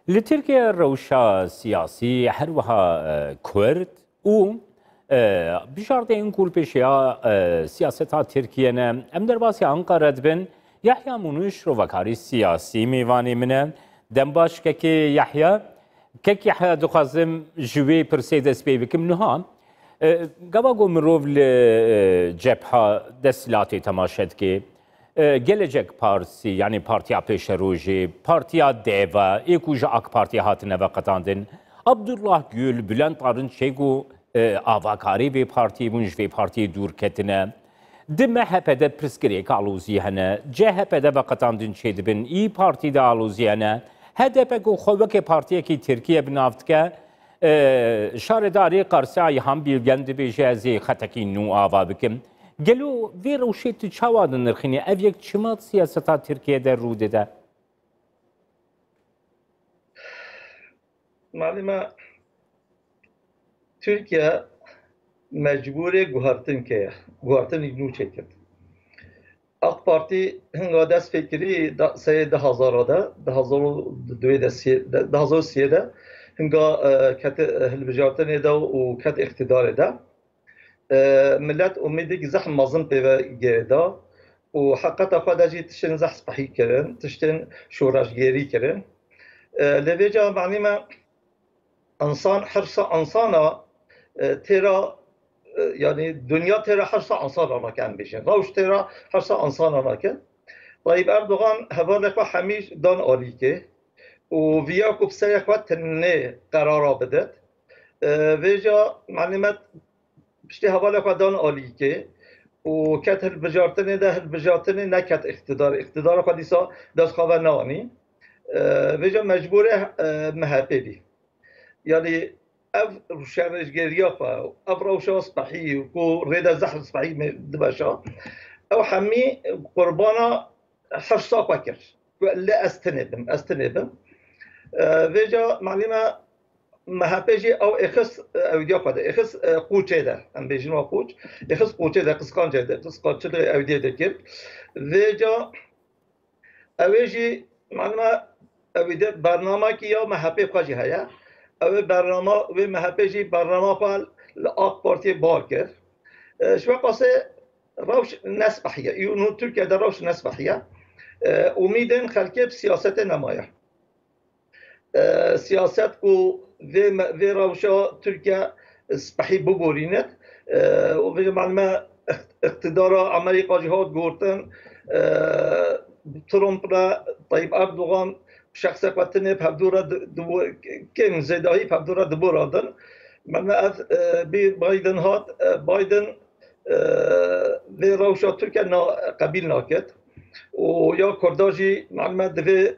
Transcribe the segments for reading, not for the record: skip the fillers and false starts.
لتركيا روشا سياسي هروها كورد و بشرط نقول بشيا سياستها تركيا ام در باسی انقره بن يحيى منوش روكاري سياسي ميواني منه دمباش كي يحيى يحيى دخازم جوي برسيدس بي بكم نها قباقو مروف لجبهة دسلاتي تماشد كي gelecek partisi yani partiya peşeroji, partiya deva, ekuja AK Parti hatine ve katandın. Abdullah Gül, Bülent Arınç şeygu avakari ve parti bunj ve parti dur ketine. De MHP'de priskirek aluzi hene, CHP'de ve katandın şeydibin, İyi Parti'de aluzi hene, HDP ku xoveke partiye ki Türkiye binaftke, şaredari qarsayı ham bilgendi be jezi xataki nu ava bikim. گلو وی روشیت چواد نرخینی اویک چمات سیاستا ترکیه در روده ده؟ معلومه ترکیه مجبوره گوهرتن ایگنو چکرد. AK Parti هنگا دست فکری سه 2003 هنگا کت هلبجارتن ده و کت اقتدار ده ملت امیدی که زخم مازن پیوه گیرده و حقیقت خود جی تشتن زخم صحیح کردن تشتن شورشگیری کردن لبیجا معنی ما انسان حرص انسانا تیرا یعنی دنیا تیرا حرص انسان را کن بیشن روش تیرا حرص انسان را کن طيب اردوغان هبالك حميش دان آلیکه و ویا کو بسیار خود تنه قرارا بدد ویجا معلومات بشتي هوالا قدان آلیکه و کت هل نکت اقتدار قدیسا دست خواه نانی ویجا مجبوره محبه بی یعنی اف روشنشگریا خواه اف روشا صبحی و کو رید زحف صبحی دباشا او حمی قربانا حرصا قکر لا استنبم ویجا معلومه محبجي او اخس او ديا قد اخس قوچه ده ام بيجنوا قوچ اخس قوچه ده قسقانچه ده قسقانچه ده او ديا دكر وجا اوجي معلومه او ده برنامه كي يا محبه قاجي هيا او برنامه و محبجي برنامه قال لاق بارتي باركر شو قاسه روش نسبحيه يو تركيا ده روش نسبحيه اميدن خلكه سياسه نمايه سياسات کو و روشا ترکیه صحیح ببریند و معلومه اقتدار امریکا جهاد گورتن ترامپ را طيب اردوغان شخص قطنه بهدورا کن زدایی بهدورا دبورادن معلومه بی بایدن هات بایدن و روشا ترکیه قبیل ناکد و یا کرداجی معلومه دوی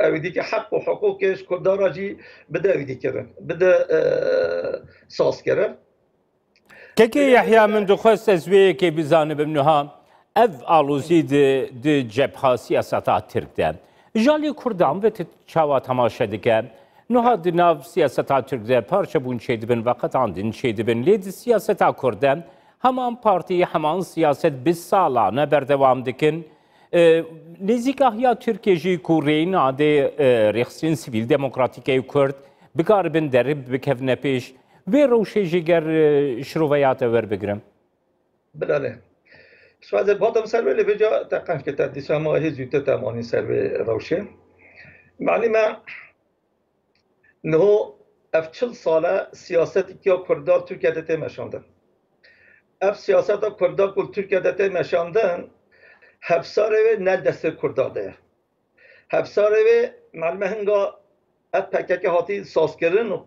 اویدی که حق و حقوقش کرداراجی بده اویدی کرن بده ساز کرن که یحیی من دخواست ازوی که بزانه بمنوها اف آلوزی ده جبهه سیاستا ترک ده جالی کردام و تچاوا تماشا دکه نوها دناف سیاستا ترک ده پارچه بون چیده بن وقت آندین چیده بن لید سیاستا کرده همان پارتی همان سیاست 20 سالانه بردوام دکن نزیکه یا ترکیه کورین عاده رخصین سیویل دموکراتیکه کرد بکاربن درب بکفنه پیش و روشه جگر شروعیات ور بگرم. بله. شاید بادم سر ولی بجا تقنش که تدیسا ما هزیوته تمانی سر روشه. معلومه نه افچل ساله سیاستی که کردار ترکیه دته مشاندن. اف سیاست کردار کل ترکیه دته مشاندن هفساره و نل دست کرداده هفساره و معلومه هنگا ات پکک هاتی ساز کردن و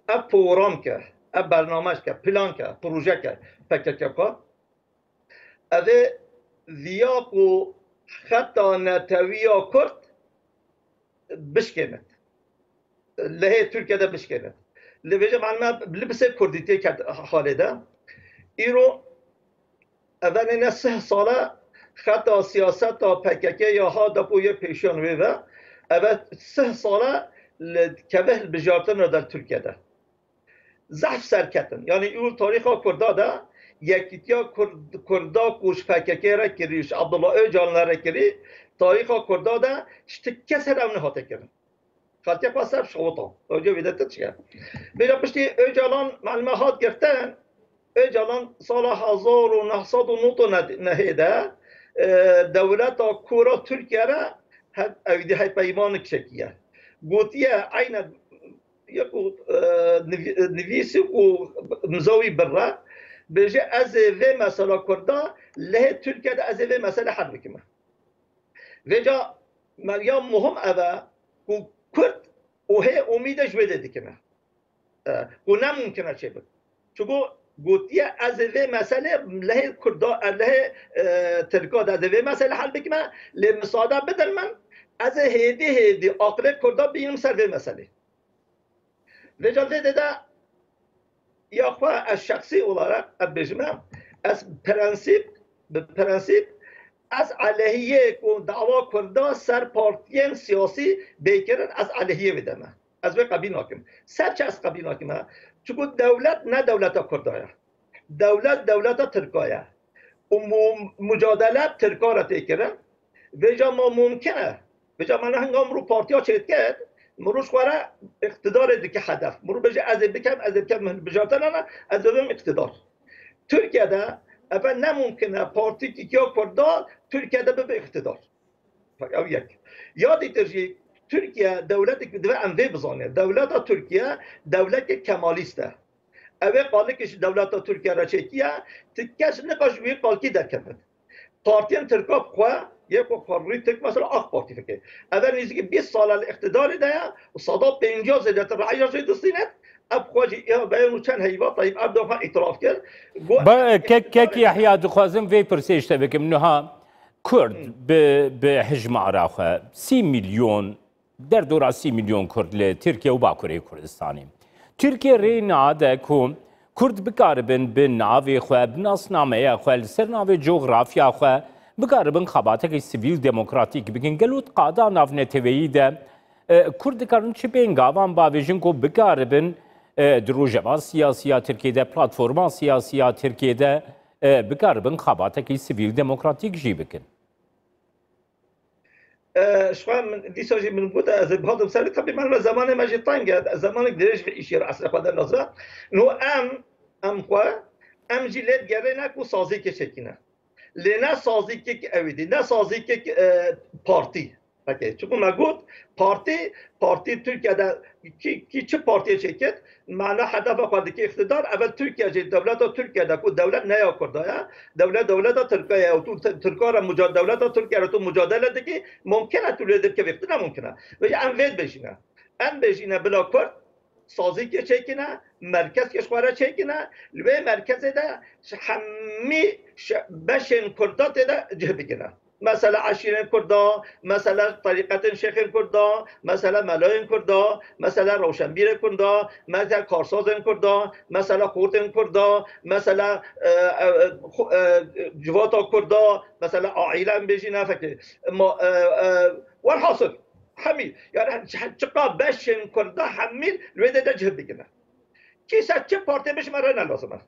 ات پروگرام که ات برنامهش که پلان که پروژه که پکک که اوه ویاق و خطا نتویا کرد بشکند لحه ترکیه ده بشکند لبجه معلومه لبسه کردیتی که حاله ده ایرو اولین 3 ساله خطا سیاست تا پککه یا ها دپوی پیشان و اول 3 ساله کبه بجارتن در ترکیه ده ضعف سرکتن یعنی اول تاریخ کرده ده یکیتیا کردا کوش فککه را کریش عبدالله اوجان را کری تاریخ کردا ده شتکه سر اون هاته کرد خاطر قصب شوطا اوجا ویدت چیه بیرا پشتی اوجالان معلومات گرفتن اوجالان سال 1909 نهیده دولت کورا ترکیه را اویدی های پیمان کشکیه گوتیه عین یکو نویسی و مزوی بره بيجي أزي مسألة كردا له تركيا ده أزي مسألة حرب كمان. وجا مريم مهم أبا كرد وهي أميدة جوده دي كمان. ونا ممكن أشيء بد. شو قوتيا أزي مسألة له كردا له تركيا ده أزي مسألة حرب كمان لمساعدة بدل من أزي هدي أقل كردا بينهم سر مسألة. وجا ده یا خوا از شخصی olarak بجمع از پرنسیب از علیه کو دعوا کرده سر پارتیان سیاسی بیکرن از علیه بدمه از به قبیل ناکم سر چه از قبیل ناکمه چون دولت نه دولت کردایه دولت ترکایه و مجادله ترکا را تیکرن و جا ما ممکنه و جا من هنگام رو پارتیا چید کرد مروش خواره اقتدار دیگه هدف مرو بجه از بکم من بجاتن انا از دوم اقتدار ترکیه ده اول نممکنه پارتی که کیا کرده ترکیه ده به اقتدار او یک یادی ترجی ترکیه دولتی که دو انوی بزانه دولت ترکیه دولت کمالیسته اوه قالی که دولت ترکیه را چکیه تکش نقاش وی قالکی در کمد پارتیان ترکاب خواه یک قراری ترک مثلا آخ پارتی فکر اول نزدیک 20 سال الاقتدار ده و صدا 50 زدت رعیه جای دستینت اب خواجی بیانو چند هیوا طیب اردوغان اعتراف کرد با کک یحیی دخوازم وی پرسیشته بکم نها کرد به حجم عراقه 30 میلیون در دورا 30 میلیون کرد لترکیه و باکوری کردستانی ترکیه ری ناده کم کرد بکاربن به ناوی خواه بناسنامه خواه سر ناوی جغرافیا خواه بقاربن خباتك السيفيل ديمقراطيك بكن قالوا قادا ناف نتوي ده كرد كارن چه بين غاوان باويجن كو بقاربن دروجبا سياسية تركيا ده بلاتفورما سياسية تركيا ده بقاربن خباتك السيفيل ديمقراطيك جي بكن شوام من دیساجی من بود از بهادم سری طبی من زمان ماجد تانگه زمان درش في اشير اصل خود نظر نو ام خو ام جلد گره نکو سازی که چکینه لنا سازی که اویدی نه سازی که پارتی اوکی چون ما گفت پارتی ترکیه ده کی چه پارتی چکت معنا هدف خود که اقتدار اول ترکیه جه دولت ترکیه ده کو دولت نیا کرده دولت ترکیه و تو ترکا را دولت ترکیه را تو مجادله ده که ممکنه تو لید که وقت نممکنه و ام وید بشینه بلا کرد سازی که چکنه مرکز که شواره چکنه لوی مرکز ده همی بشن کردات ده جه بگیره مثلا عشیرین کردا مثلا طریقت شیخین کردا مثلا ملاین کردا مثلا روشنبیر کردا مثلا کارسازین کردا مثلا خورتین کردا مثلا جواتا کردا مثلا عائلان بجینه فکر والحاصل حميل يعني شقا باشن كردا حميل الويدا ده جهد بيجنا كيسا چه پارتي مش مرنا لازمه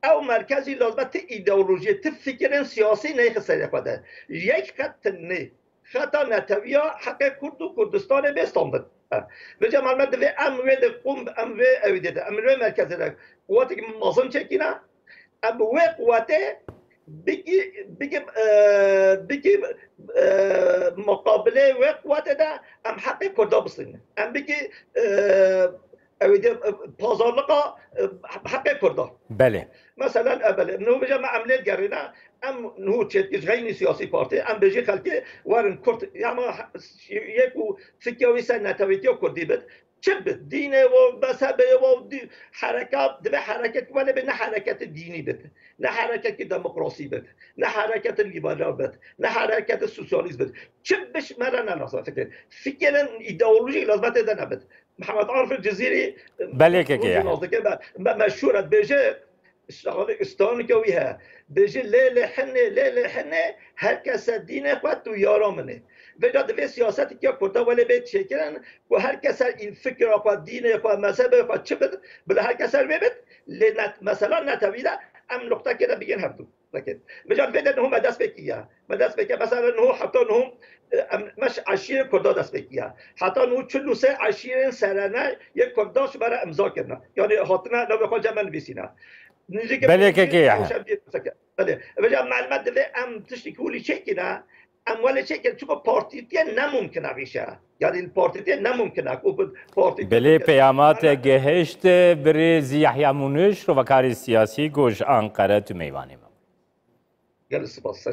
او مرکزی لازمه ایدئولوژی فکر سیاسی نه خسته خدا یک خط نه خطا نتویا حق کرد و کردستان بستانده و جمال مد و امر ده قوم امر اویده ده امر مرکزی ده قوتی مازن چکینا ام و قوته بگی مقابله و قوته ده ام حق کردا بسینه ام بگی اویده پازارلقا حق کردا بله مثلا بله نو بجا ما عملت جرينا ام نو تشت غيني سياسي بارتي ام بيجي خلكي وارن كرت يعني يكو فكيوي سنه تويتيو كردي بد چبت دين و مذهب و حركات دبي حركه ولا بين حركه الديني بد نه حركه الديمقراطي بد نه حركه الليبرال بد نه حركه السوسياليزم بد چبش مرنا لازم فكرا ايديولوجي لازم تدنا بد محمد عارف الجزيري بلكك يا مشهوره بيجي اشتغل استانكويها بيجي ليلة حنة هر کس دین خود تو یارامنه و جد سیاست که کرده ولی به شکلن و هر کس این فکر خود دین خود مذهب خود چه بده بله هر کس رو ببید مثلا نتویده ام نقطه كده بيجين هبدو لكن بجان فيدا انهم دست بكيه دست بكيه مثلا انه حتى انهم مش 20 كردا دست بكيه حتى انه كل سه 20 سنه یک کرداش برای امضا کردن یعنی هاتنا لو بخوام جمع نویسینا بله که بله بجان معلومات ده ام تشتكولي شكله ام ولا شكل شوف بارتيتين نممكن بشه يعني البارتيتين نممكن اكو بارتيتين بله پیامات گهشت برز یحیی مونش رو وکاری سیاسی گوش انقره تو میوانی قال السباس